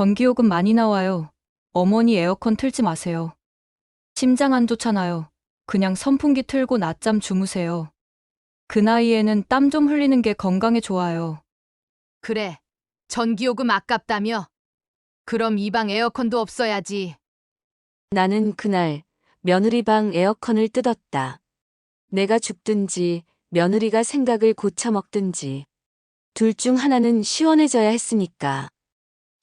전기요금 많이 나와요. 어머니 에어컨 틀지 마세요. 심장 안 좋잖아요. 그냥 선풍기 틀고 낮잠 주무세요. 그 나이에는 땀 좀 흘리는 게 건강에 좋아요. 그래, 전기요금 아깝다며? 그럼 이 방 에어컨도 없어야지. 나는 그날 며느리 방 에어컨을 뜯었다. 내가 죽든지 며느리가 생각을 고쳐먹든지 둘 중 하나는 시원해져야 했으니까.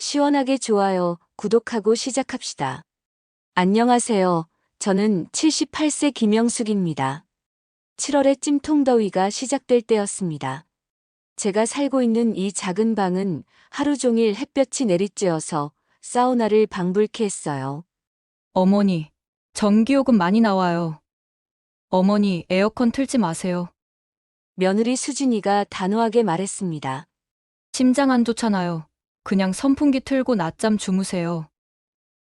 시원하게 좋아요, 구독하고 시작합시다. 안녕하세요. 저는 78세 김영숙입니다. 7월의 찜통더위가 시작될 때였습니다. 제가 살고 있는 이 작은 방은 하루 종일 햇볕이 내리쬐어서 사우나를 방불케 했어요. 어머니, 전기요금 많이 나와요. 어머니 에어컨 틀지 마세요. 며느리 수진이가 단호하게 말했습니다. 심장 안 좋잖아요. 그냥 선풍기 틀고 낮잠 주무세요.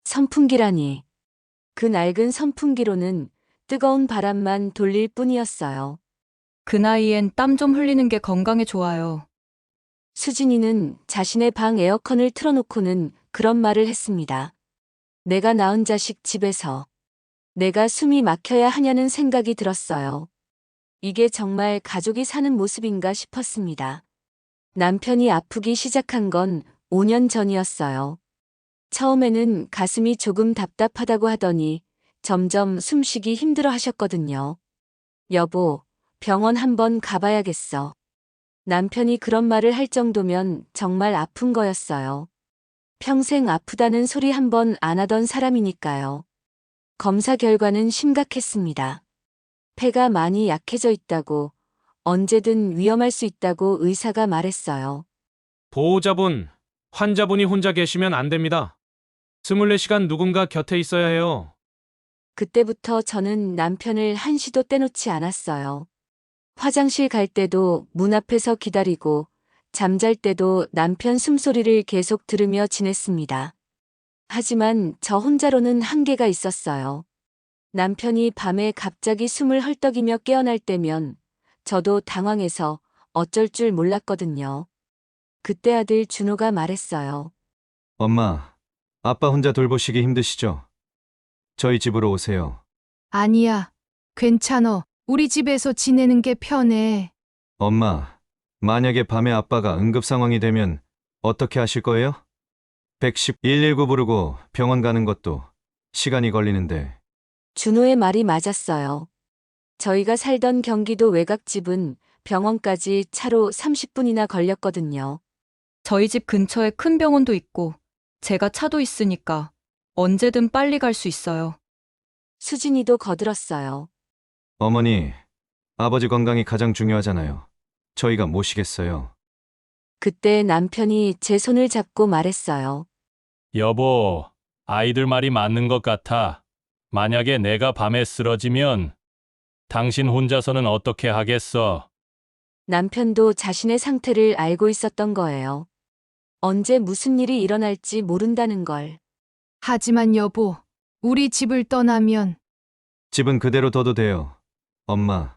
선풍기라니. 그 낡은 선풍기로는 뜨거운 바람만 돌릴 뿐이었어요. 그 나이엔 땀 좀 흘리는 게 건강에 좋아요. 수진이는 자신의 방 에어컨을 틀어놓고는 그런 말을 했습니다. 내가 낳은 자식 집에서 내가 숨이 막혀야 하냐는 생각이 들었어요. 이게 정말 가족이 사는 모습인가 싶었습니다. 남편이 아프기 시작한 건 5년 전이었어요. 처음에는 가슴이 조금 답답하다고 하더니 점점 숨쉬기 힘들어 하셨거든요. 여보, 병원 한번 가봐야겠어. 남편이 그런 말을 할 정도면 정말 아픈 거였어요. 평생 아프다는 소리 한 번 안 하던 사람이니까요. 검사 결과는 심각했습니다. 폐가 많이 약해져 있다고, 언제든 위험할 수 있다고 의사가 말했어요. 보호자분, 환자분이 혼자 계시면 안 됩니다. 24시간 누군가 곁에 있어야 해요. 그때부터 저는 남편을 한시도 떼놓지 않았어요. 화장실 갈 때도 문 앞에서 기다리고, 잠잘 때도 남편 숨소리를 계속 들으며 지냈습니다. 하지만 저 혼자로는 한계가 있었어요. 남편이 밤에 갑자기 숨을 헐떡이며 깨어날 때면 저도 당황해서 어쩔 줄 몰랐거든요. 그때 아들 준호가 말했어요. 엄마, 아빠 혼자 돌보시기 힘드시죠? 저희 집으로 오세요. 아니야, 괜찮어. 우리 집에서 지내는 게 편해. 엄마, 만약에 밤에 아빠가 응급 상황이 되면 어떻게 하실 거예요? 119 부르고 병원 가는 것도 시간이 걸리는데. 준호의 말이 맞았어요. 저희가 살던 경기도 외곽집은 병원까지 차로 30분이나 걸렸거든요. 저희 집 근처에 큰 병원도 있고, 제가 차도 있으니까 언제든 빨리 갈 수 있어요. 수진이도 거들었어요. 어머니, 아버지 건강이 가장 중요하잖아요. 저희가 모시겠어요. 그때 남편이 제 손을 잡고 말했어요. 여보, 아이들 말이 맞는 것 같아. 만약에 내가 밤에 쓰러지면 당신 혼자서는 어떻게 하겠어? 남편도 자신의 상태를 알고 있었던 거예요. 언제 무슨 일이 일어날지 모른다는 걸. 하지만 여보, 우리 집을 떠나면 집은 그대로 둬도 돼요. 엄마,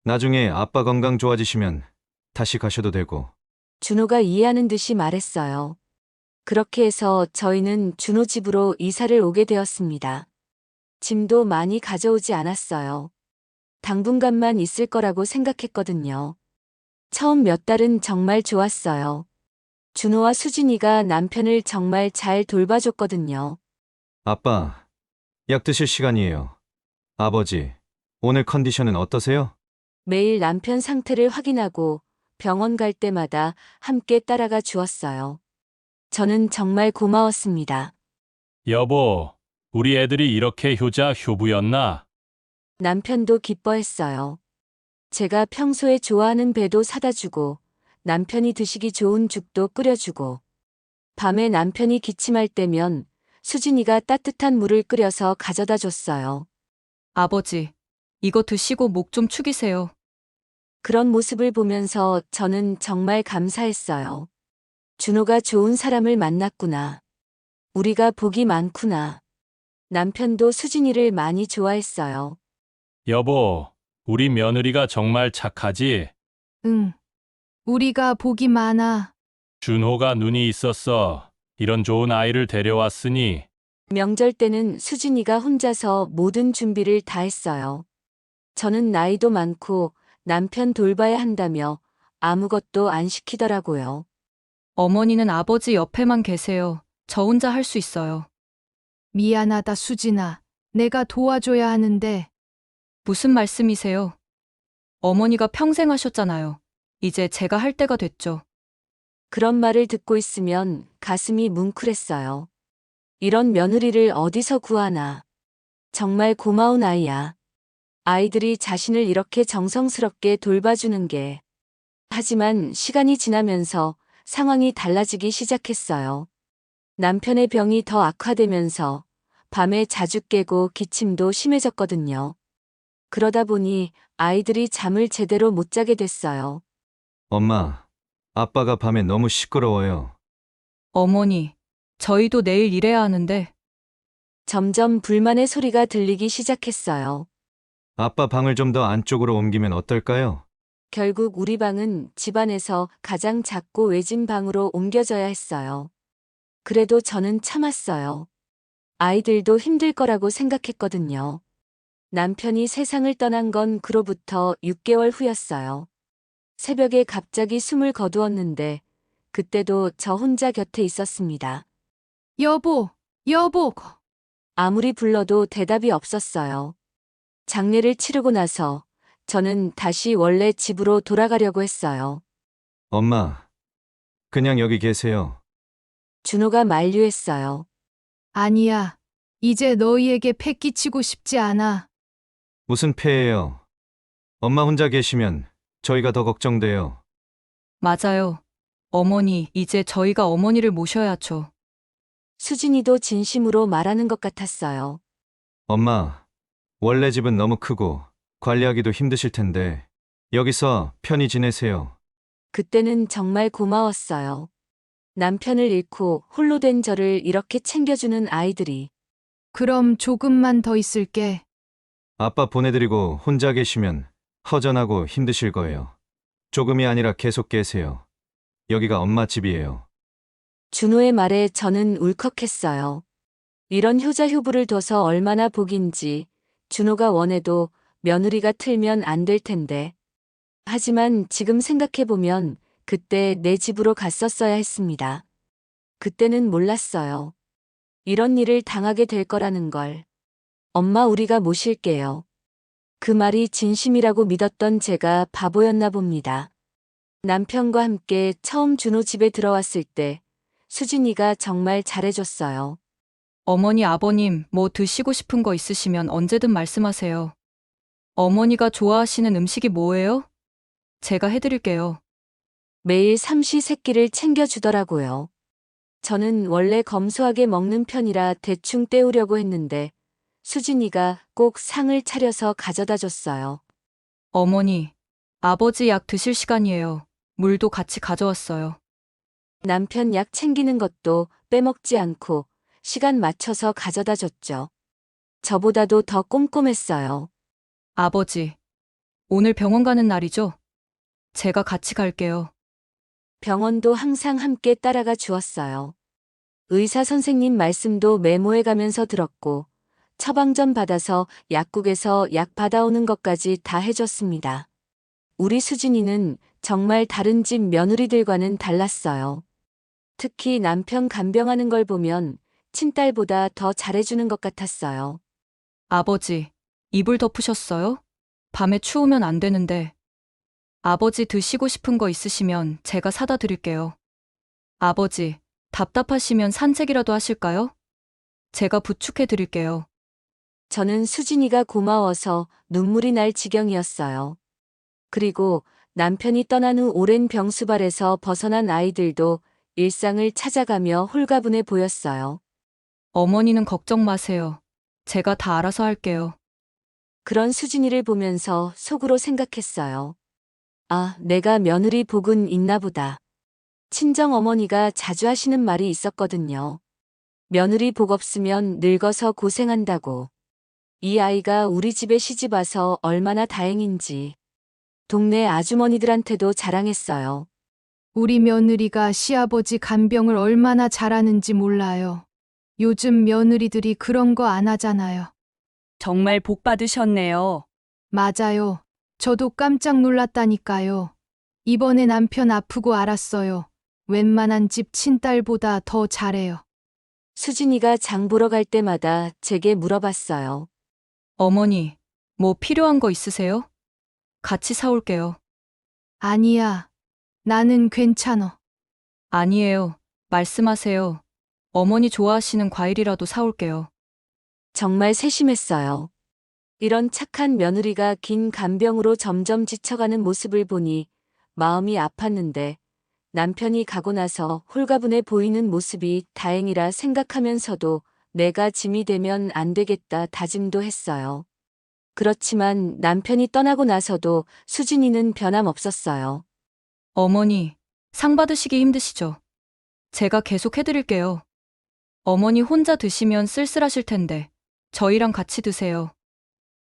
나중에 아빠 건강 좋아지시면 다시 가셔도 되고. 준호가 이해하는 듯이 말했어요. 그렇게 해서 저희는 준호 집으로 이사를 오게 되었습니다. 짐도 많이 가져오지 않았어요. 당분간만 있을 거라고 생각했거든요. 처음 몇 달은 정말 좋았어요. 준호와 수진이가 남편을 정말 잘 돌봐줬거든요. 아빠, 약 드실 시간이에요. 아버지, 오늘 컨디션은 어떠세요? 매일 남편 상태를 확인하고 병원 갈 때마다 함께 따라가 주었어요. 저는 정말 고마웠습니다. 여보, 우리 애들이 이렇게 효자 효부였나? 남편도 기뻐했어요. 제가 평소에 좋아하는 배도 사다 주고 남편이 드시기 좋은 죽도 끓여주고 밤에 남편이 기침할 때면 수진이가 따뜻한 물을 끓여서 가져다 줬어요. 아버지, 이거 드시고 목 좀 축이세요. 그런 모습을 보면서 저는 정말 감사했어요. 준호가 좋은 사람을 만났구나. 우리가 복이 많구나. 남편도 수진이를 많이 좋아했어요. 여보, 우리 며느리가 정말 착하지? 응. 우리가 복이 많아. 준호가 눈이 있었어. 이런 좋은 아이를 데려왔으니 명절 때는 수진이가 혼자서 모든 준비를 다 했어요. 저는 나이도 많고 남편 돌봐야 한다며 아무것도 안 시키더라고요. 어머니는 아버지 옆에만 계세요. 저 혼자 할 수 있어요. 미안하다, 수진아. 내가 도와줘야 하는데. 무슨 말씀이세요? 어머니가 평생 하셨잖아요. 이제 제가 할 때가 됐죠. 그런 말을 듣고 있으면 가슴이 뭉클했어요. 이런 며느리를 어디서 구하나. 정말 고마운 아이야. 아이들이 자신을 이렇게 정성스럽게 돌봐주는 게. 하지만 시간이 지나면서 상황이 달라지기 시작했어요. 남편의 병이 더 악화되면서 밤에 자주 깨고 기침도 심해졌거든요. 그러다 보니 아이들이 잠을 제대로 못 자게 됐어요. 엄마, 아빠가 밤에 너무 시끄러워요. 어머니, 저희도 내일 일해야 하는데 점점 불만의 소리가 들리기 시작했어요. 아빠 방을 좀 더 안쪽으로 옮기면 어떨까요? 결국 우리 방은 집안에서 가장 작고 외진 방으로 옮겨져야 했어요. 그래도 저는 참았어요. 아이들도 힘들 거라고 생각했거든요. 남편이 세상을 떠난 건 그로부터 6개월 후였어요. 새벽에 갑자기 숨을 거두었는데 그때도 저 혼자 곁에 있었습니다. 여보, 여보. 아무리 불러도 대답이 없었어요. 장례를 치르고 나서 저는 다시 원래 집으로 돌아가려고 했어요. 엄마, 그냥 여기 계세요. 준호가 만류했어요. 아니야. 이제 너희에게 패 끼치고 싶지 않아. 무슨 폐예요? 엄마 혼자 계시면 저희가 더 걱정돼요. 맞아요. 어머니, 이제 저희가 어머니를 모셔야죠. 수진이도 진심으로 말하는 것 같았어요. 엄마, 원래 집은 너무 크고 관리하기도 힘드실 텐데 여기서 편히 지내세요. 그때는 정말 고마웠어요. 남편을 잃고 홀로 된 저를 이렇게 챙겨주는 아이들이. 그럼 조금만 더 있을게. 아빠 보내드리고 혼자 계시면 허전하고 힘드실 거예요. 조금이 아니라 계속 계세요. 여기가 엄마 집이에요. 준호의 말에 저는 울컥했어요. 이런 효자효부를 둬서 얼마나 복인지. 준호가 원해도 며느리가 틀면 안 될 텐데. 하지만 지금 생각해보면 그때 내 집으로 갔었어야 했습니다. 그때는 몰랐어요. 이런 일을 당하게 될 거라는 걸. 엄마, 우리가 모실게요. 그 말이 진심이라고 믿었던 제가 바보였나 봅니다. 남편과 함께 처음 준호 집에 들어왔을 때 수진이가 정말 잘해줬어요. 어머니, 아버님, 뭐 드시고 싶은 거 있으시면 언제든 말씀하세요. 어머니가 좋아하시는 음식이 뭐예요? 제가 해드릴게요. 매일 삼시세끼를 챙겨주더라고요. 저는 원래 검소하게 먹는 편이라 대충 때우려고 했는데 수진이가 꼭 상을 차려서 가져다 줬어요. 어머니, 아버지 약 드실 시간이에요. 물도 같이 가져왔어요. 남편 약 챙기는 것도 빼먹지 않고 시간 맞춰서 가져다 줬죠. 저보다도 더 꼼꼼했어요. 아버지, 오늘 병원 가는 날이죠? 제가 같이 갈게요. 병원도 항상 함께 따라가 주었어요. 의사 선생님 말씀도 메모해 가면서 들었고 처방전 받아서 약국에서 약 받아오는 것까지 다 해줬습니다. 우리 수진이는 정말 다른 집 며느리들과는 달랐어요. 특히 남편 간병하는 걸 보면 친딸보다 더 잘해주는 것 같았어요. 아버지, 이불 덮으셨어요? 밤에 추우면 안 되는데. 아버지 드시고 싶은 거 있으시면 제가 사다 드릴게요. 아버지, 답답하시면 산책이라도 하실까요? 제가 부축해 드릴게요. 저는 수진이가 고마워서 눈물이 날 지경이었어요. 그리고 남편이 떠난 후 오랜 병수발에서 벗어난 아이들도 일상을 찾아가며 홀가분해 보였어요. 어머니는 걱정 마세요. 제가 다 알아서 할게요. 그런 수진이를 보면서 속으로 생각했어요. 아, 내가 며느리 복은 있나 보다. 친정 어머니가 자주 하시는 말이 있었거든요. 며느리 복 없으면 늙어서 고생한다고. 이 아이가 우리 집에 시집 와서 얼마나 다행인지. 동네 아주머니들한테도 자랑했어요. 우리 며느리가 시아버지 간병을 얼마나 잘하는지 몰라요. 요즘 며느리들이 그런 거 안 하잖아요. 정말 복 받으셨네요. 맞아요. 저도 깜짝 놀랐다니까요. 이번에 남편 아프고 알았어요. 웬만한 집 친딸보다 더 잘해요. 수진이가 장 보러 갈 때마다 제게 물어봤어요. 어머니, 뭐 필요한 거 있으세요? 같이 사올게요. 아니야. 나는 괜찮어. 아니에요. 말씀하세요. 어머니 좋아하시는 과일이라도 사올게요. 정말 세심했어요. 이런 착한 며느리가 긴 간병으로 점점 지쳐가는 모습을 보니 마음이 아팠는데 남편이 가고 나서 홀가분해 보이는 모습이 다행이라 생각하면서도 내가 짐이 되면 안 되겠다 다짐도 했어요. 그렇지만 남편이 떠나고 나서도 수진이는 변함없었어요. 어머니, 상 받으시기 힘드시죠? 제가 계속 해드릴게요. 어머니 혼자 드시면 쓸쓸하실 텐데, 저희랑 같이 드세요.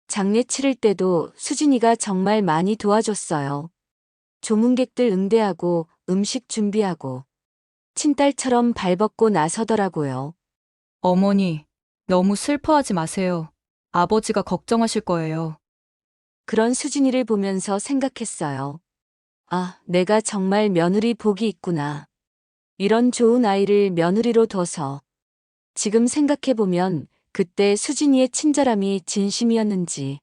장례 치를 때도 수진이가 정말 많이 도와줬어요. 조문객들 응대하고 음식 준비하고 친딸처럼 발벗고 나서더라고요. 어머니, 너무 슬퍼하지 마세요. 아버지가 걱정하실 거예요. 그런 수진이를 보면서 생각했어요. 아, 내가 정말 며느리 복이 있구나. 이런 좋은 아이를 며느리로 둬서. 지금 생각해보면 그때 수진이의 친절함이 진심이었는지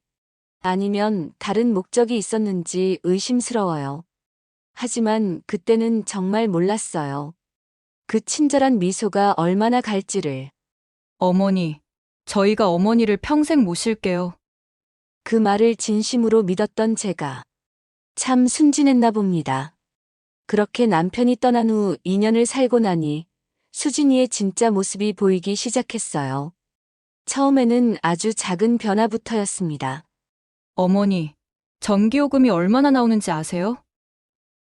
아니면 다른 목적이 있었는지 의심스러워요. 하지만 그때는 정말 몰랐어요. 그 친절한 미소가 얼마나 갈지를. 어머니, 저희가 어머니를 평생 모실게요. 그 말을 진심으로 믿었던 제가 참 순진했나 봅니다. 그렇게 남편이 떠난 후 2년을 살고 나니 수진이의 진짜 모습이 보이기 시작했어요. 처음에는 아주 작은 변화부터였습니다. 어머니, 전기요금이 얼마나 나오는지 아세요?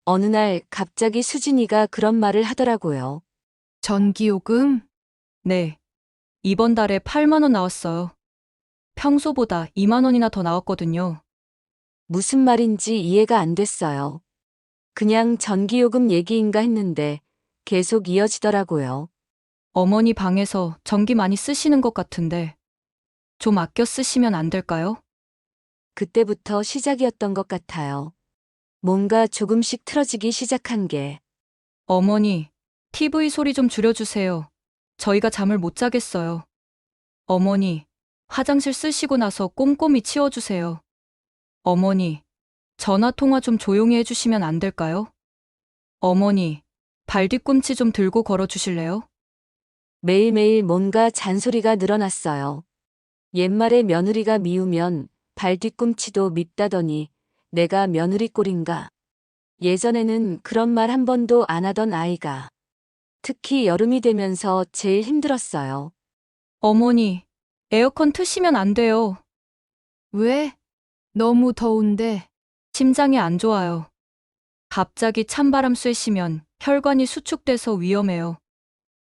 어느 날 갑자기 수진이가 그런 말을 하더라고요. 전기요금? 네. 이번 달에 8만 원 나왔어요. 평소보다 2만 원이나 더 나왔거든요. 무슨 말인지 이해가 안 됐어요. 그냥 전기요금 얘기인가 했는데 계속 이어지더라고요. 어머니 방에서 전기 많이 쓰시는 것 같은데, 좀 아껴 쓰시면 안 될까요? 그때부터 시작이었던 것 같아요. 뭔가 조금씩 틀어지기 시작한 게 어머니, TV 소리 좀 줄여주세요. 저희가 잠을 못 자겠어요. 어머니, 화장실 쓰시고 나서 꼼꼼히 치워주세요. 어머니, 전화 통화 좀 조용히 해주시면 안 될까요? 어머니, 발 뒤꿈치 좀 들고 걸어주실래요? 매일매일 뭔가 잔소리가 늘어났어요. 옛말에 며느리가 미우면 발 뒤꿈치도 밉다더니 내가 며느리 꼴인가. 예전에는 그런 말 한 번도 안 하던 아이가 특히 여름이 되면서 제일 힘들었어요. 어머니, 에어컨 트시면 안 돼요. 왜? 너무 더운데. 심장이 안 좋아요. 갑자기 찬바람 쐬시면 혈관이 수축돼서 위험해요.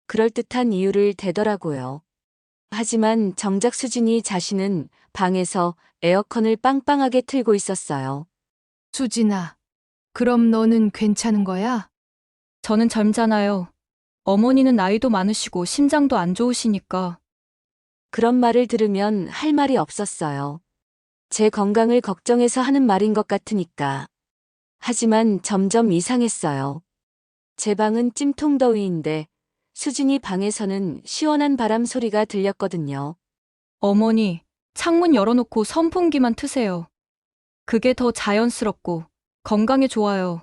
그럴듯한 이유를 대더라고요. 하지만 정작 수진이 자신은 방에서 에어컨을 빵빵하게 틀고 있었어요. 수진아, 그럼 너는 괜찮은 거야? 저는 젊잖아요. 어머니는 나이도 많으시고 심장도 안 좋으시니까. 그런 말을 들으면 할 말이 없었어요. 제 건강을 걱정해서 하는 말인 것 같으니까. 하지만 점점 이상했어요. 제 방은 찜통더위인데 수진이 방에서는 시원한 바람 소리가 들렸거든요. 어머니, 창문 열어놓고 선풍기만 트세요. 그게 더 자연스럽고 건강에 좋아요.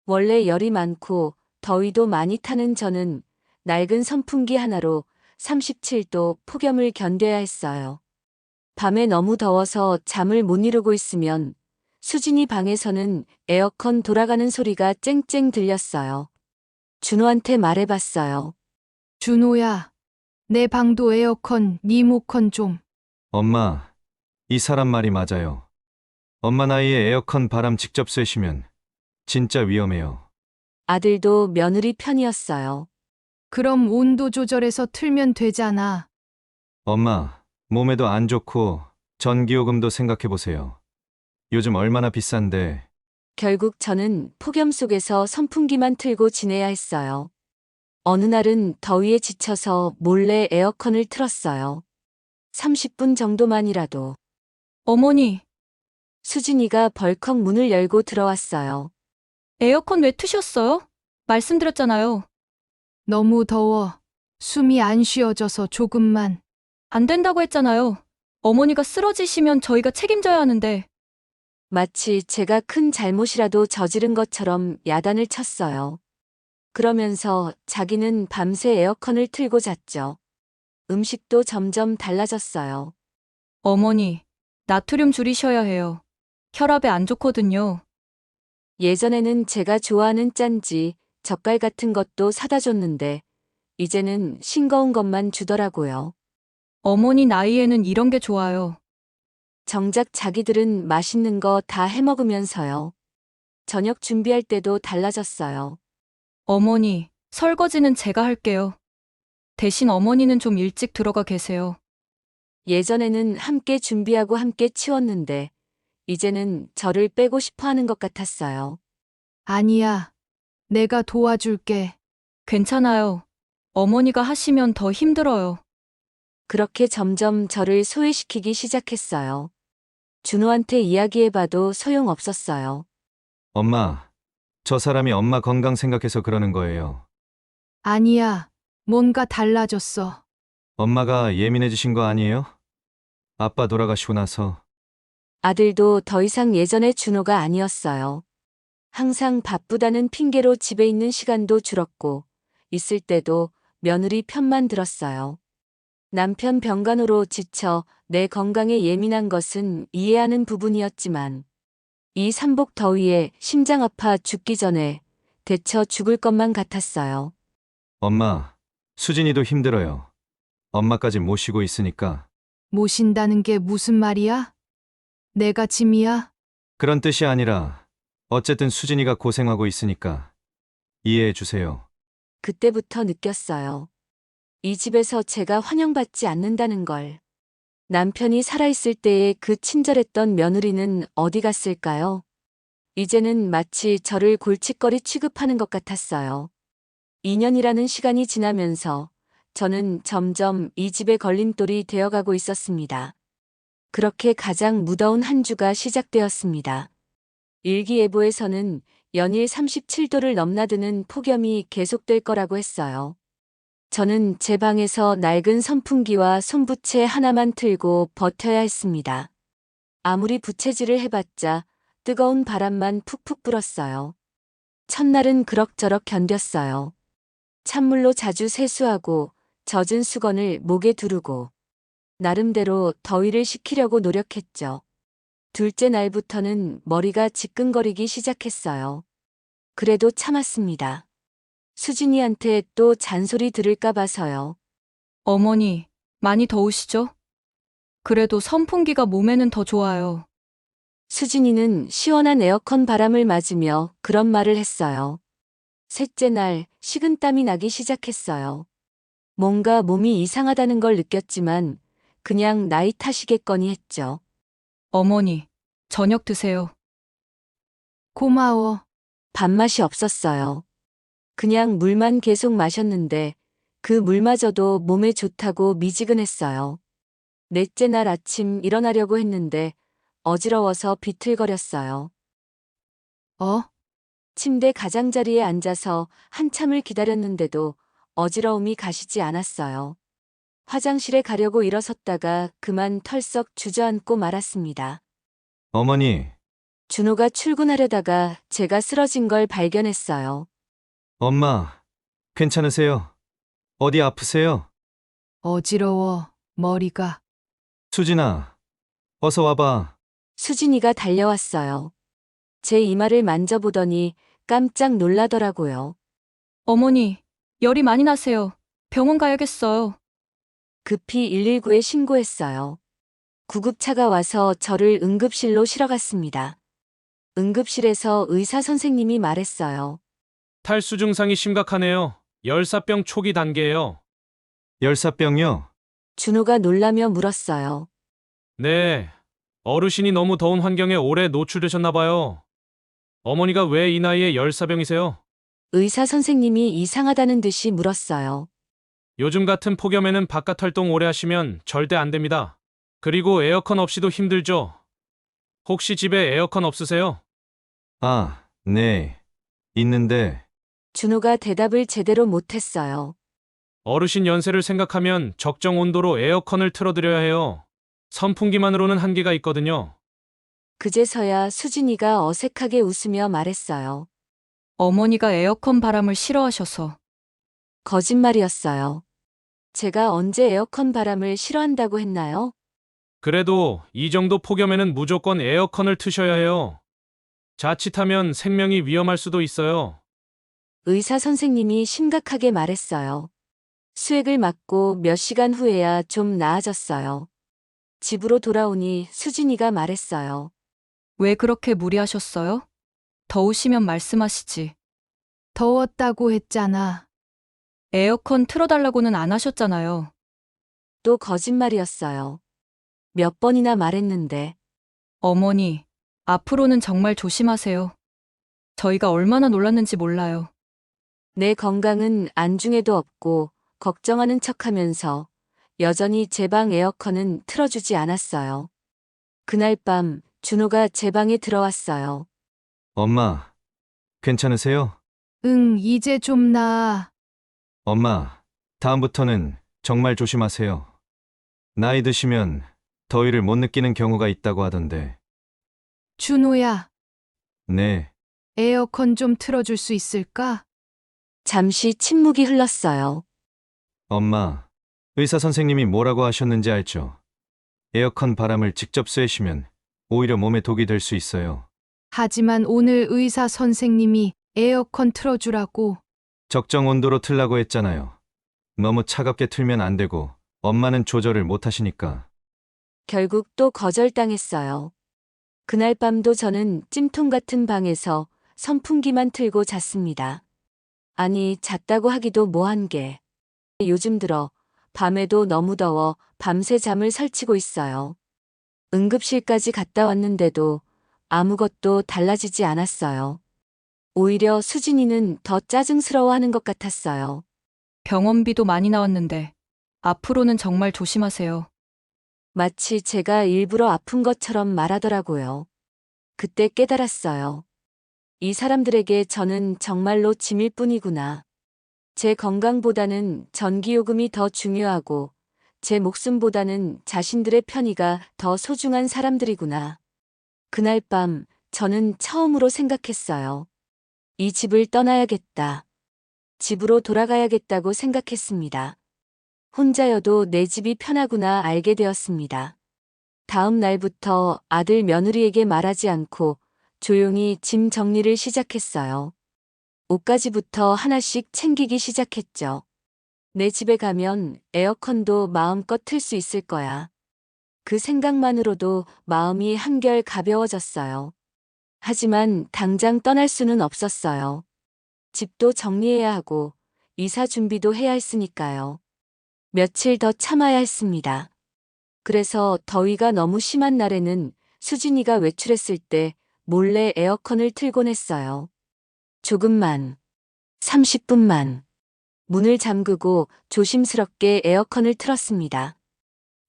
원래 열이 많고 더위도 많이 타는 저는 낡은 선풍기 하나로 37도 폭염을 견뎌야 했어요. 밤에 너무 더워서 잠을 못 이루고 있으면 수진이 방에서는 에어컨 돌아가는 소리가 쨍쨍 들렸어요. 준호한테 말해봤어요. 준호야, 내 방도 에어컨, 리모컨 좀. 엄마, 이 사람 말이 맞아요. 엄마 나이에 에어컨 바람 직접 쐬시면 진짜 위험해요. 아들도 며느리 편이었어요. 그럼 온도 조절해서 틀면 되잖아. 엄마, 몸에도 안 좋고 전기요금도 생각해보세요. 요즘 얼마나 비싼데 결국 저는 폭염 속에서 선풍기만 틀고 지내야 했어요. 어느 날은 더위에 지쳐서 몰래 에어컨을 틀었어요. 30분 정도만이라도. 어머니, 수진이가 벌컥 문을 열고 들어왔어요. 에어컨 왜 트셨어요? 말씀드렸잖아요. 너무 더워. 숨이 안 쉬어져서 조금만. 안 된다고 했잖아요. 어머니가 쓰러지시면 저희가 책임져야 하는데. 마치 제가 큰 잘못이라도 저지른 것처럼 야단을 쳤어요. 그러면서 자기는 밤새 에어컨을 틀고 잤죠. 음식도 점점 달라졌어요. 어머니, 나트륨 줄이셔야 해요. 혈압에 안 좋거든요. 예전에는 제가 좋아하는 짠지, 젓갈 같은 것도 사다 줬는데, 이제는 싱거운 것만 주더라고요. 어머니 나이에는 이런 게 좋아요. 정작 자기들은 맛있는 거 다 해먹으면서요. 저녁 준비할 때도 달라졌어요. 어머니, 설거지는 제가 할게요. 대신 어머니는 좀 일찍 들어가 계세요. 예전에는 함께 준비하고 함께 치웠는데, 이제는 저를 빼고 싶어 하는 것 같았어요. 아니야. 내가 도와줄게. 괜찮아요. 어머니가 하시면 더 힘들어요. 그렇게 점점 저를 소외시키기 시작했어요. 준호한테 이야기해봐도 소용없었어요. 엄마, 저 사람이 엄마 건강 생각해서 그러는 거예요. 아니야. 뭔가 달라졌어. 엄마가 예민해지신 거 아니에요? 아빠 돌아가시고 나서. 아들도 더 이상 예전의 준호가 아니었어요. 항상 바쁘다는 핑계로 집에 있는 시간도 줄었고, 있을 때도 며느리 편만 들었어요. 남편 병간호로 지쳐 내 건강에 예민한 것은 이해하는 부분이었지만, 이 삼복 더위에 심장 아파 죽기 전에 데쳐 죽을 것만 같았어요. 엄마, 수진이도 힘들어요. 엄마까지 모시고 있으니까. 모신다는 게 무슨 말이야? 내가 짐이야? 그런 뜻이 아니라 어쨌든 수진이가 고생하고 있으니까 이해해 주세요. 그때부터 느꼈어요. 이 집에서 제가 환영받지 않는다는 걸. 남편이 살아있을 때의 그 친절했던 며느리는 어디 갔을까요? 이제는 마치 저를 골칫거리 취급하는 것 같았어요. 2년이라는 시간이 지나면서 저는 점점 이 집의 걸림돌이 되어가고 있었습니다. 그렇게 가장 무더운 한 주가 시작되었습니다. 일기예보에서는 연일 37도를 넘나드는 폭염이 계속될 거라고 했어요. 저는 제 방에서 낡은 선풍기와 손부채 하나만 틀고 버텨야 했습니다. 아무리 부채질을 해봤자 뜨거운 바람만 푹푹 불었어요. 첫날은 그럭저럭 견뎠어요. 찬물로 자주 세수하고 젖은 수건을 목에 두르고 나름대로 더위를 식히려고 노력했죠. 둘째 날부터는 머리가 지끈거리기 시작했어요. 그래도 참았습니다. 수진이한테 또 잔소리 들을까 봐서요. 어머니, 많이 더우시죠? 그래도 선풍기가 몸에는 더 좋아요. 수진이는 시원한 에어컨 바람을 맞으며 그런 말을 했어요. 셋째 날 식은땀이 나기 시작했어요. 뭔가 몸이 이상하다는 걸 느꼈지만 그냥 나이 탓이겠거니 했죠. 어머니, 저녁 드세요. 고마워. 밥맛이 없었어요. 그냥 물만 계속 마셨는데 그 물마저도 몸에 좋다고 미지근했어요. 넷째 날 아침 일어나려고 했는데 어지러워서 비틀거렸어요. 침대 가장자리에 앉아서 한참을 기다렸는데도 어지러움이 가시지 않았어요. 화장실에 가려고 일어섰다가 그만 털썩 주저앉고 말았습니다. 어머니, 준호가 출근하려다가 제가 쓰러진 걸 발견했어요. 엄마, 괜찮으세요? 어디 아프세요? 어지러워. 머리가. 수진아, 어서 와봐. 수진이가 달려왔어요. 제 이마를 만져보더니 깜짝 놀라더라고요. 어머니, 열이 많이 나세요. 병원 가야겠어요. 급히 119에 신고했어요. 구급차가 와서 저를 응급실로 실어갔습니다. 응급실에서 의사 선생님이 말했어요. 탈수 증상이 심각하네요. 열사병 초기 단계예요. 열사병요? 준호가 놀라며 물었어요. 네. 어르신이 너무 더운 환경에 오래 노출되셨나 봐요. 어머니가 왜 이 나이에 열사병이세요? 의사 선생님이 이상하다는 듯이 물었어요. 요즘 같은 폭염에는 바깥 활동 오래 하시면 절대 안 됩니다. 그리고 에어컨 없이도 힘들죠? 혹시 집에 에어컨 없으세요? 아, 네. 있는데, 준호가 대답을 제대로 못했어요. 어르신 연세를 생각하면 적정 온도로 에어컨을 틀어드려야 해요. 선풍기만으로는 한계가 있거든요. 그제서야 수진이가 어색하게 웃으며 말했어요. 어머니가 에어컨 바람을 싫어하셔서. 거짓말이었어요. 제가 언제 에어컨 바람을 싫어한다고 했나요? 그래도 이 정도 폭염에는 무조건 에어컨을 트셔야 해요. 자칫하면 생명이 위험할 수도 있어요. 의사 선생님이 심각하게 말했어요. 수액을 맞고 몇 시간 후에야 좀 나아졌어요. 집으로 돌아오니 수진이가 말했어요. 왜 그렇게 무리하셨어요? 더우시면 말씀하시지. 더웠다고 했잖아. 에어컨 틀어달라고는 안 하셨잖아요. 또 거짓말이었어요. 몇 번이나 말했는데 어머니, 앞으로는 정말 조심하세요. 저희가 얼마나 놀랐는지 몰라요. 내 건강은 안중에도 없고 걱정하는 척하면서 여전히 제 방 에어컨은 틀어주지 않았어요. 그날 밤 준호가 제 방에 들어왔어요. 엄마, 괜찮으세요? 응, 이제 좀 나아. 엄마, 다음부터는 정말 조심하세요. 나이 드시면 더위를 못 느끼는 경우가 있다고 하던데. 준호야, 네, 에어컨 좀 틀어줄 수 있을까? 잠시 침묵이 흘렀어요. 엄마, 의사 선생님이 뭐라고 하셨는지 알죠? 에어컨 바람을 직접 쐬시면 오히려 몸에 독이 될 수 있어요. 하지만 오늘 의사 선생님이 에어컨 틀어주라고. 적정 온도로 틀라고 했잖아요. 너무 차갑게 틀면 안 되고 엄마는 조절을 못 하시니까. 결국 또 거절당했어요. 그날 밤도 저는 찜통 같은 방에서 선풍기만 틀고 잤습니다. 아니, 잤다고 하기도 뭐한 게. 요즘 들어 밤에도 너무 더워 밤새 잠을 설치고 있어요. 응급실까지 갔다 왔는데도 아무것도 달라지지 않았어요. 오히려 수진이는 더 짜증스러워하는 것 같았어요. 병원비도 많이 나왔는데 앞으로는 정말 조심하세요. 마치 제가 일부러 아픈 것처럼 말하더라고요. 그때 깨달았어요. 이 사람들에게 저는 정말로 짐일 뿐이구나. 제 건강보다는 전기요금이 더 중요하고 제 목숨보다는 자신들의 편의가 더 소중한 사람들이구나. 그날 밤 저는 처음으로 생각했어요. 이 집을 떠나야겠다. 집으로 돌아가야겠다고 생각했습니다. 혼자여도 내 집이 편하구나 알게 되었습니다. 다음 날부터 아들 며느리에게 말하지 않고 조용히 짐 정리를 시작했어요. 옷가지부터 하나씩 챙기기 시작했죠. 내 집에 가면 에어컨도 마음껏 틀 수 있을 거야. 그 생각만으로도 마음이 한결 가벼워졌어요. 하지만 당장 떠날 수는 없었어요. 집도 정리해야 하고 이사 준비도 해야 했으니까요. 며칠 더 참아야 했습니다. 그래서 더위가 너무 심한 날에는 수진이가 외출했을 때 몰래 에어컨을 틀곤 했어요. 조금만, 30분만. 문을 잠그고 조심스럽게 에어컨을 틀었습니다.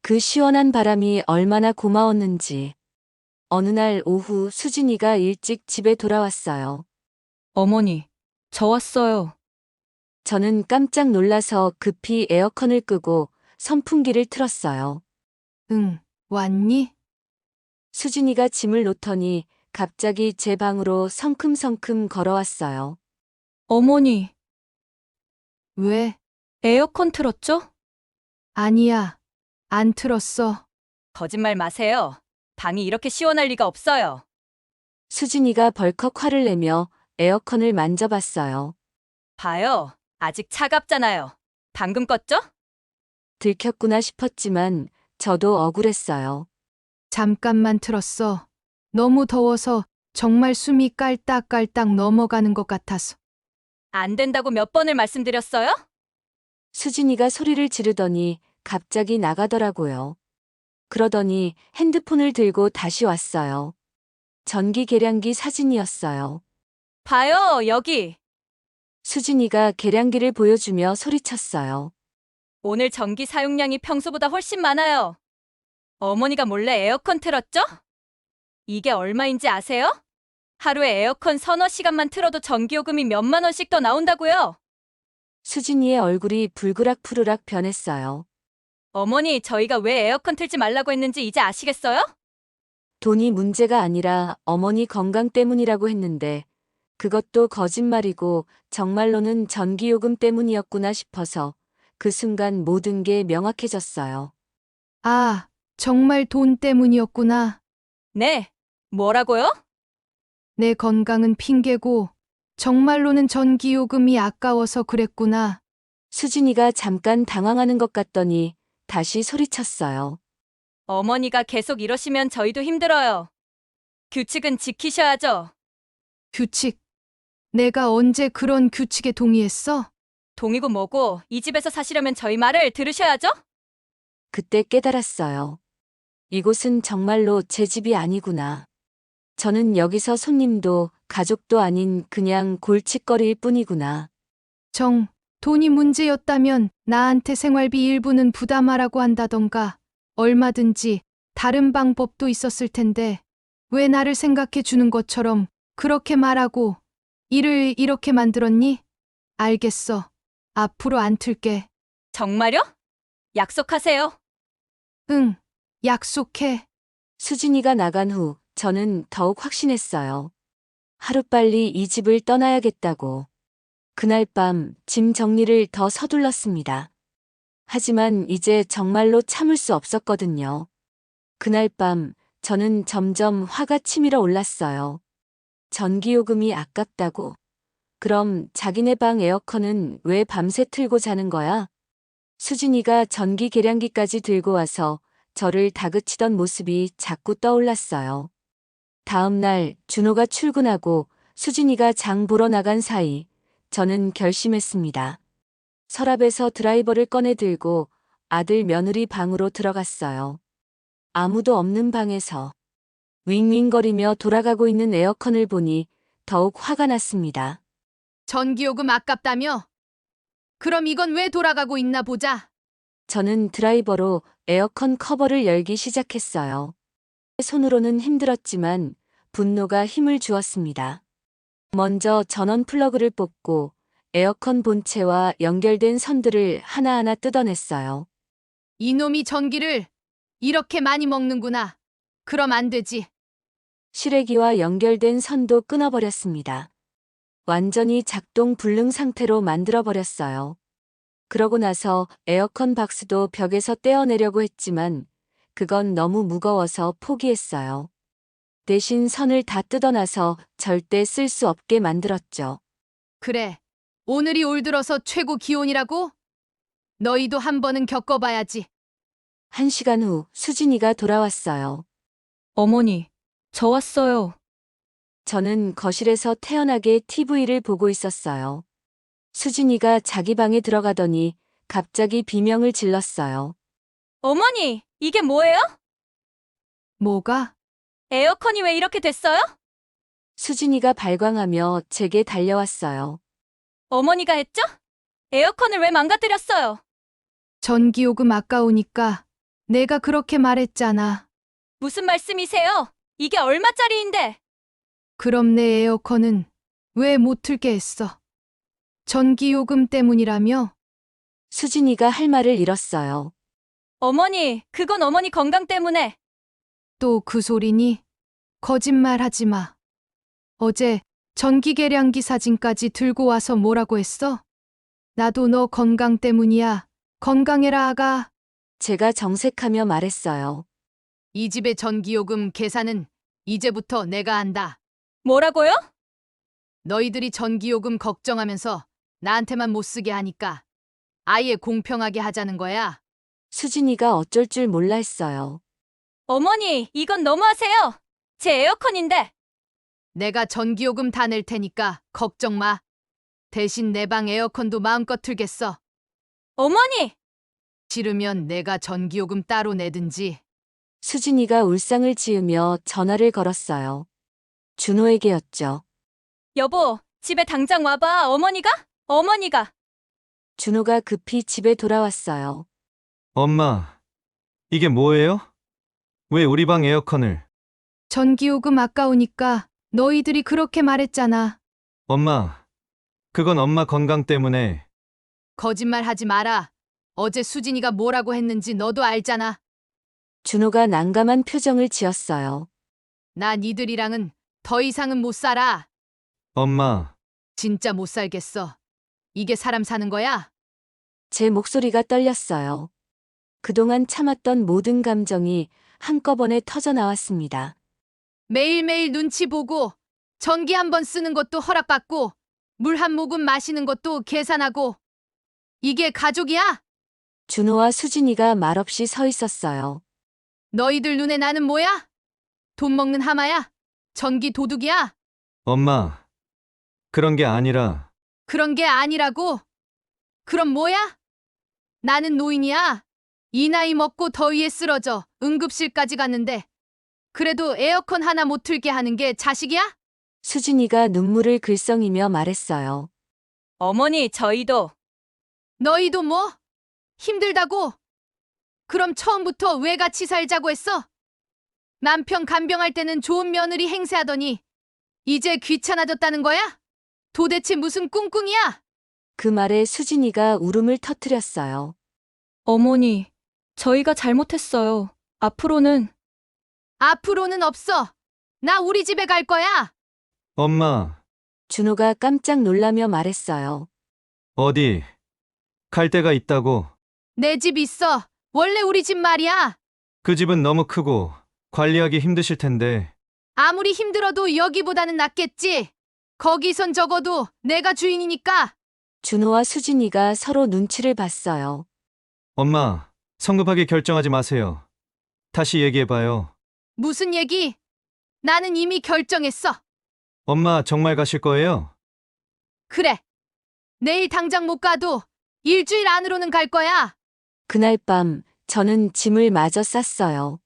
그 시원한 바람이 얼마나 고마웠는지. 어느 날 오후 수진이가 일찍 집에 돌아왔어요. 어머니, 저 왔어요. 저는 깜짝 놀라서 급히 에어컨을 끄고 선풍기를 틀었어요. 응, 왔니? 수진이가 짐을 놓더니 갑자기 제 방으로 성큼성큼 걸어왔어요. 어머니, 왜? 에어컨 틀었죠? 아니야. 안 틀었어. 거짓말 마세요. 방이 이렇게 시원할 리가 없어요. 수진이가 벌컥 화를 내며 에어컨을 만져봤어요. 봐요. 아직 차갑잖아요. 방금 껐죠? 들켰구나 싶었지만 저도 억울했어요. 잠깐만 틀었어. 너무 더워서 정말 숨이 깔딱깔딱 넘어가는 것 같아서. 안 된다고 몇 번을 말씀드렸어요? 수진이가 소리를 지르더니 갑자기 나가더라고요. 그러더니 핸드폰을 들고 다시 왔어요. 전기 계량기 사진이었어요. 봐요, 여기. 수진이가 계량기를 보여주며 소리쳤어요. 오늘 전기 사용량이 평소보다 훨씬 많아요. 어머니가 몰래 에어컨 틀었죠? 이게 얼마인지 아세요? 하루에 에어컨 서너 시간만 틀어도 전기요금이 몇만 원씩 더 나온다고요. 수진이의 얼굴이 불그락푸르락 변했어요. 어머니, 저희가 왜 에어컨 틀지 말라고 했는지 이제 아시겠어요? 돈이 문제가 아니라 어머니 건강 때문이라고 했는데 그것도 거짓말이고 정말로는 전기요금 때문이었구나 싶어서 그 순간 모든 게 명확해졌어요. 아, 정말 돈 때문이었구나. 네. 뭐라고요? 내 건강은 핑계고 정말로는 전기요금이 아까워서 그랬구나. 수진이가 잠깐 당황하는 것 같더니 다시 소리쳤어요. 어머니가 계속 이러시면 저희도 힘들어요. 규칙은 지키셔야죠. 규칙. 내가 언제 그런 규칙에 동의했어? 동이고 뭐고 이 집에서 사시려면 저희 말을 들으셔야죠? 그때 깨달았어요. 이곳은 정말로 제 집이 아니구나. 저는 여기서 손님도 가족도 아닌 그냥 골칫거리일 뿐이구나. 돈이 문제였다면 나한테 생활비 일부는 부담하라고 한다던가 얼마든지 다른 방법도 있었을 텐데 왜 나를 생각해 주는 것처럼 그렇게 말하고 일을 이렇게 만들었니? 알겠어. 앞으로 안 틀게. 정말요? 약속하세요. 응, 약속해. 수진이가 나간 후 저는 더욱 확신했어요. 하루빨리 이 집을 떠나야겠다고. 그날 밤 짐 정리를 더 서둘렀습니다. 하지만 이제 정말로 참을 수 없었거든요. 그날 밤 저는 점점 화가 치밀어 올랐어요. 전기요금이 아깝다고. 그럼 자기네 방 에어컨은 왜 밤새 틀고 자는 거야? 수진이가 전기 계량기까지 들고 와서 저를 다그치던 모습이 자꾸 떠올랐어요. 다음 날 준호가 출근하고 수진이가 장 보러 나간 사이 저는 결심했습니다. 서랍에서 드라이버를 꺼내 들고 아들 며느리 방으로 들어갔어요. 아무도 없는 방에서 윙윙거리며 돌아가고 있는 에어컨을 보니 더욱 화가 났습니다. 전기요금 아깝다며? 그럼 이건 왜 돌아가고 있나 보자. 저는 드라이버로 에어컨 커버를 열기 시작했어요. 손으로는 힘들었지만 분노가 힘을 주었습니다. 먼저 전원 플러그를 뽑고 에어컨 본체와 연결된 선들을 하나하나 뜯어냈어요. 이놈이 전기를 이렇게 많이 먹는구나. 그럼 안 되지. 실외기와 연결된 선도 끊어버렸습니다. 완전히 작동 불능 상태로 만들어버렸어요. 그러고 나서 에어컨 박스도 벽에서 떼어내려고 했지만 그건 너무 무거워서 포기했어요. 대신 선을 다 뜯어놔서 절대 쓸 수 없게 만들었죠. 그래. 오늘이 올 들어서 최고 기온이라고? 너희도 한 번은 겪어봐야지. 1시간 후 수진이가 돌아왔어요. 어머니, 저 왔어요. 저는 거실에서 태연하게 TV를 보고 있었어요. 수진이가 자기 방에 들어가더니 갑자기 비명을 질렀어요. 어머니, 이게 뭐예요? 뭐가? 에어컨이 왜 이렇게 됐어요? 수진이가 발광하며 제게 달려왔어요. 어머니가 했죠? 에어컨을 왜 망가뜨렸어요? 전기요금 아까우니까 내가 그렇게 말했잖아. 무슨 말씀이세요? 이게 얼마짜리인데? 그럼 내 에어컨은 왜 못 틀게 했어? 전기요금 때문이라며? 수진이가 할 말을 잃었어요. 어머니, 그건 어머니 건강 때문에. 또 그 소리니? 거짓말 하지 마. 어제 전기 계량기 사진까지 들고 와서 뭐라고 했어? 나도 너 건강 때문이야. 건강해라 아가. 제가 정색하며 말했어요. 이 집의 전기요금 계산은 이제부터 내가 한다. 뭐라고요? 너희들이 전기요금 걱정하면서 나한테만 못 쓰게 하니까 아예 공평하게 하자는 거야. 수진이가 어쩔 줄 몰라 했어요. 어머니, 이건 너무하세요. 제 에어컨인데. 내가 전기요금 다 낼 테니까 걱정 마. 대신 내 방 에어컨도 마음껏 틀겠어. 어머니! 싫으면 내가 전기요금 따로 내든지. 수진이가 울상을 지으며 전화를 걸었어요. 준호에게였죠. 여보, 집에 당장 와봐. 어머니가. 준호가 급히 집에 돌아왔어요. 엄마, 이게 뭐예요? 왜 우리 방 에어컨을? 전기요금 아까우니까 너희들이 그렇게 말했잖아. 엄마, 그건 엄마 건강 때문에. 거짓말 하지 마라. 어제 수진이가 뭐라고 했는지 너도 알잖아. 준호가 난감한 표정을 지었어요. 나 니들이랑은 더 이상은 못 살아. 엄마, 진짜 못 살겠어. 이게 사람 사는 거야? 제 목소리가 떨렸어요. 그동안 참았던 모든 감정이 한꺼번에 터져 나왔습니다. 매일매일 눈치 보고 전기 한 번 쓰는 것도 허락받고 물 한 모금 마시는 것도 계산하고 이게 가족이야? 준호와 수진이가 말없이 서 있었어요. 너희들 눈에 나는 뭐야? 돈 먹는 하마야? 전기 도둑이야? 엄마. 그런 게 아니라, 그런 게 아니라고? 그럼 뭐야? 나는 노인이야. 이 나이 먹고 더위에 쓰러져 응급실까지 갔는데 그래도 에어컨 하나 못 틀게 하는 게 자식이야? 수진이가 눈물을 글썽이며 말했어요. 어머니, 저희도. 너희도 뭐? 힘들다고? 그럼 처음부터 왜 같이 살자고 했어? 남편 간병할 때는 좋은 며느리 행세하더니 이제 귀찮아졌다는 거야? 도대체 무슨 꿍꿍이야? 그 말에 수진이가 울음을 터뜨렸어요. 어머니, 저희가 잘못했어요. 앞으로는 앞으로는 없어. 나 우리 집에 갈 거야. 엄마, 준호가 깜짝 놀라며 말했어요. 어디, 갈 데가 있다고. 내 집 있어. 원래 우리 집 말이야. 그 집은 너무 크고 관리하기 힘드실 텐데. 아무리 힘들어도 여기보다는 낫겠지. 거기선 적어도 내가 주인이니까. 준호와 수진이가 서로 눈치를 봤어요. 엄마, 성급하게 결정하지 마세요. 다시 얘기해봐요. 무슨 얘기? 나는 이미 결정했어. 엄마, 정말 가실 거예요? 그래. 내일 당장 못 가도 일주일 안으로는 갈 거야. 그날 밤 저는 짐을 마저 쌌어요.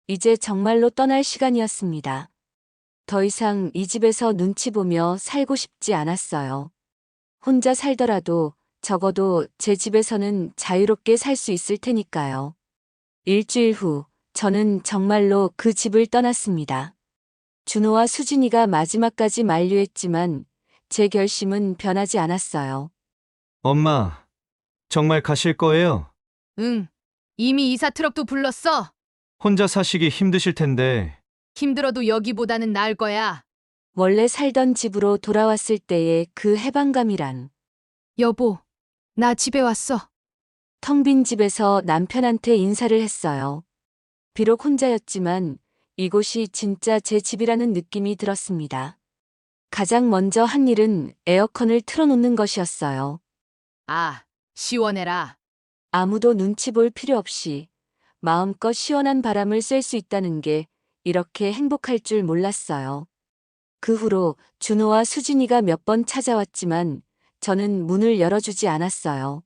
이제 정말로 떠날 시간이었습니다. 더 이상 이 집에서 눈치 보며 살고 싶지 않았어요. 혼자 살더라도 적어도 제 집에서는 자유롭게 살 수 있을 테니까요. 일주일 후 저는 정말로 그 집을 떠났습니다. 준호와 수진이가 마지막까지 만류했지만 제 결심은 변하지 않았어요. 엄마, 정말 가실 거예요? 응. 이미 이사 트럭도 불렀어. 혼자 사시기 힘드실 텐데. 힘들어도 여기보다는 나을 거야. 원래 살던 집으로 돌아왔을 때의 그 해방감이란 여보, 나 집에 왔어. 텅 빈 집에서 남편한테 인사를 했어요. 비록 혼자였지만 이곳이 진짜 제 집이라는 느낌이 들었습니다. 가장 먼저 한 일은 에어컨을 틀어놓는 것이었어요. 아, 시원해라. 아무도 눈치 볼 필요 없이 마음껏 시원한 바람을 쐴 수 있다는 게 이렇게 행복할 줄 몰랐어요. 그 후로 준호와 수진이가 몇 번 찾아왔지만 저는 문을 열어주지 않았어요.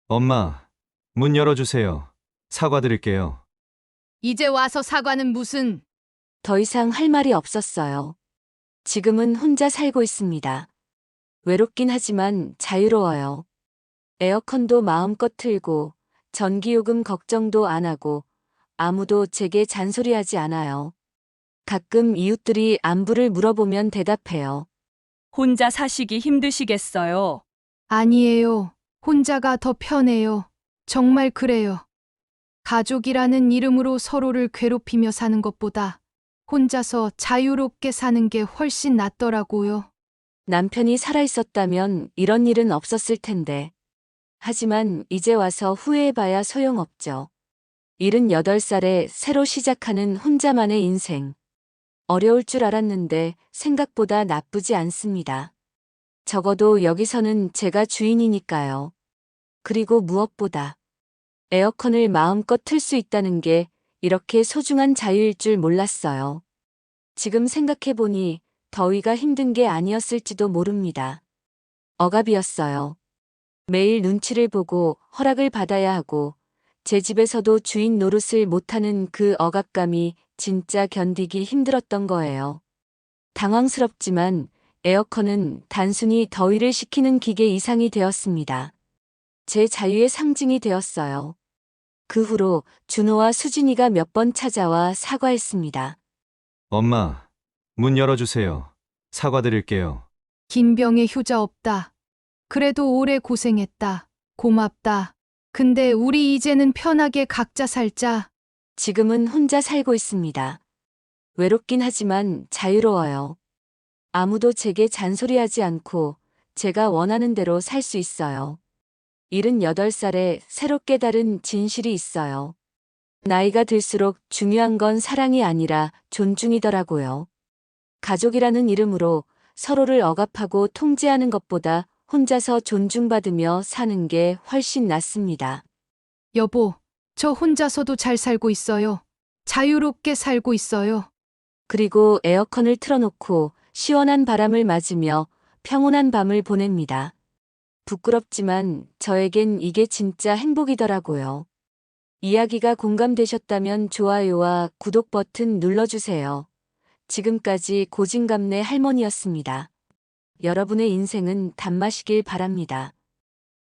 엄마, 문 열어주세요. 사과드릴게요. 이제 와서 사과는 무슨... 더 이상 할 말이 없었어요. 지금은 혼자 살고 있습니다. 외롭긴 하지만 자유로워요. 에어컨도 마음껏 틀고 전기요금 걱정도 안 하고 아무도 제게 잔소리하지 않아요. 가끔 이웃들이 안부를 물어보면 대답해요. 혼자 사시기 힘드시겠어요. 아니에요. 혼자가 더 편해요. 정말 그래요. 가족이라는 이름으로 서로를 괴롭히며 사는 것보다 혼자서 자유롭게 사는 게 훨씬 낫더라고요. 남편이 살아있었다면 이런 일은 없었을 텐데. 하지만 이제 와서 후회해봐야 소용없죠. 78살에 새로 시작하는 혼자만의 인생. 어려울 줄 알았는데 생각보다 나쁘지 않습니다. 적어도 여기서는 제가 주인이니까요. 그리고 무엇보다 에어컨을 마음껏 틀 수 있다는 게 이렇게 소중한 자유일 줄 몰랐어요. 지금 생각해보니 더위가 힘든 게 아니었을지도 모릅니다. 억압이었어요. 매일 눈치를 보고 허락을 받아야 하고 제 집에서도 주인 노릇을 못하는 그 억압감이 진짜 견디기 힘들었던 거예요. 당황스럽지만 에어컨은 단순히 더위를 식히는 기계 이상이 되었습니다. 제 자유의 상징이 되었어요. 그 후로 준호와 수진이가 몇 번 찾아와 사과했습니다. 엄마, 문 열어주세요. 사과드릴게요. 김병의 효자 없다. 그래도 오래 고생했다. 고맙다. 근데 우리 이제는 편하게 각자 살자. 지금은 혼자 살고 있습니다. 외롭긴 하지만 자유로워요. 아무도 제게 잔소리하지 않고 제가 원하는 대로 살 수 있어요. 78살에 새로 깨달은 진실이 있어요. 나이가 들수록 중요한 건 사랑이 아니라 존중이더라고요. 가족이라는 이름으로 서로를 억압하고 통제하는 것보다 혼자서 존중받으며 사는 게 훨씬 낫습니다. 여보, 저 혼자서도 잘 살고 있어요. 자유롭게 살고 있어요. 그리고 에어컨을 틀어놓고 시원한 바람을 맞으며 평온한 밤을 보냅니다. 부끄럽지만 저에겐 이게 진짜 행복이더라고요. 이야기가 공감되셨다면 좋아요와 구독 버튼 눌러주세요. 지금까지 고진감래 할머니였습니다. 여러분의 인생은 단맛이길 바랍니다.